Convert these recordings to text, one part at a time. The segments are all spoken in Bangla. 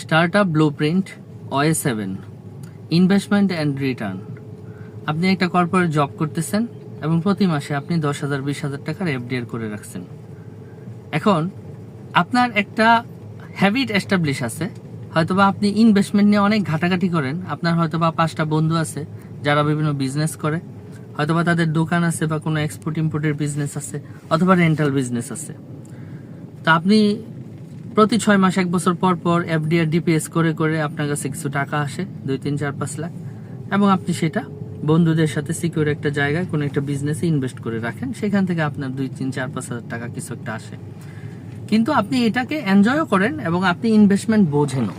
Startup blueprint OA7 investment and return. আপনি একটা কর্পোরেট জব করতেছেন এবং প্রতি মাসে আপনি 10,000 20,000 টাকার এফডিআর করে রাখছেন। এখন আপনার একটা হ্যাবিট এস্টাবলিশ আছে, হয়তোবা আপনি ইনভেস্টমেন্ট নিয়ে অনেক ঘাটাঘাটি করেন। আপনার হয়তোবা 5টা বন্ধু আছে যারা বিভিন্ন বিজনেস করে, হয়তোবা তাদের দোকান আছে বা কোনো এক্সপোর্ট ইম্পোর্টের বিজনেস আছে অথবা রেন্টাল বিজনেস আছে। তো আপনি প্রতি 6 মাস 1 বছর পর পর এফডিআর ডিপিএস করে করে আপনার কাছে কিছু টাকা আসে, 2 3 4 5 লাখ, এবং আপনি সেটা বন্ধুদের সাথে সিকিউর একটা জায়গায় কোনো একটা বিজনেসে ইনভেস্ট করে রাখেন। সেখান থেকে আপনার 2 3 4 5 হাজার টাকা কিছু একটা আসে, কিন্তু আপনি এটাকে এনজয়ও করেন এবং আপনি ইনভেস্টমেন্ট বোঝেনও।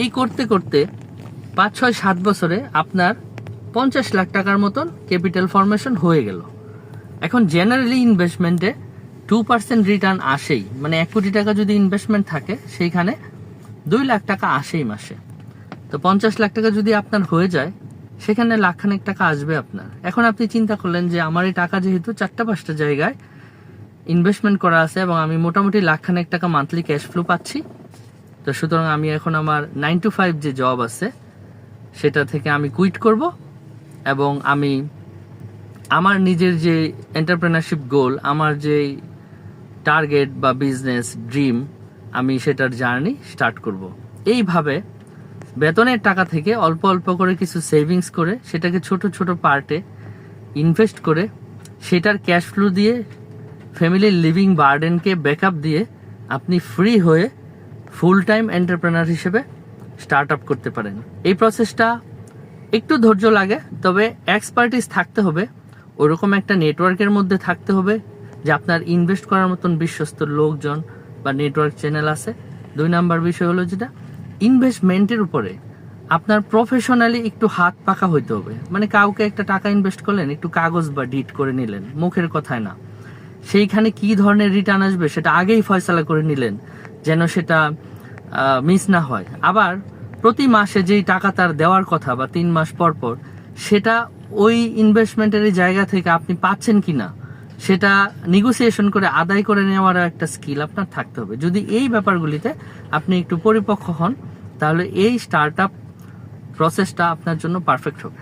এই করতে করতে 5 6 7 বছরে আপনার 50 লাখ টাকার মতন ক্যাপিটাল ফরমেশন হয়ে গেল। এখন জেনারেলি ইনভেস্টমেন্টে 2% রিটার্ন আসেই, মানে 1 কোটি টাকা যদি ইনভেস্টমেন্ট থাকে সেইখানে 2 লাখ টাকা আসেই মাসে। তো 50 লাখ টাকা যদি আপনার হয়ে যায় সেখানে লাখখানেক টাকা আসবে আপনার। এখন আপনি চিন্তা করলেন যে আমার এই টাকা যেহেতু 4টা 5টা জায়গায় ইনভেস্টমেন্ট করা আছে এবং আমি মোটামুটি লাখখানেক টাকা মান্থলি ক্যাশ ফ্লো পাচ্ছি, তো সুতরাং আমি এখন আমার 9 to 5 যে জব আছে সেটা থেকে আমি কুইট করব এবং আমি আমার নিজের যে এন্টারপ্রেনারশিপ গোল, আমার যে টার্গেট বা বিজনেস ড্রিম, আমি সেটার জার্নি স্টার্ট করব। এইভাবে বেতনের টাকা থেকে অল্প অল্প করে কিছু সেভিংস করে সেটাকে ছোট ছোট পার্টে ইনভেস্ট করে সেটার ক্যাশ ফ্লো দিয়ে ফ্যামিলির লিভিং বার্ডেনকে ব্যাকআপ দিয়ে আপনি ফ্রি হয়ে ফুল টাইম এন্টারপ্রেনার হিসেবে স্টার্ট আপ করতে পারেন। এই প্রসেসটা একটু ধৈর্য লাগে, তবে এক্সপার্টিস থাকতে হবে, ওরকম একটা নেটওয়ার্কের মধ্যে থাকতে হবে যে আপনার ইনভেস্ট করার মতন বিশ্বস্ত লোকজন বা নেটওয়ার্ক চ্যানেল আছে। 2 নাম্বার বিষয় হলো যেটা ইনভেস্টমেন্টের উপরে আপনার প্রফেশনালি একটু হাত পাকা হইতে হবে। মানে কাউকে একটা টাকা ইনভেস্ট করলেন, একটু কাগজ বা ডিট করে নিলেন, মুখের কথায় না, সেইখানে কি ধরনের রিটার্ন আসবে সেটা আগেই ফয়সালা করে নিলেন যেন সেটা মিস না হয়। আবার প্রতি মাসে যেই টাকা তার দেওয়ার কথা বা 3 মাস পর পর সেটা ওই ইনভেস্টমেন্টের জায়গা থেকে আপনি পাচ্ছেন কিনা সেটা নেগোসিয়েশন করে আদায় করে নেওয়ার একটা স্কিল আপনার থাকতে হবে। যদি এই ব্যাপারগুলিতে আপনি একটু পরিপক্ক হন তাহলে এই স্টার্ট আপ প্রসেসটা আপনার জন্য পারফেক্ট হবে।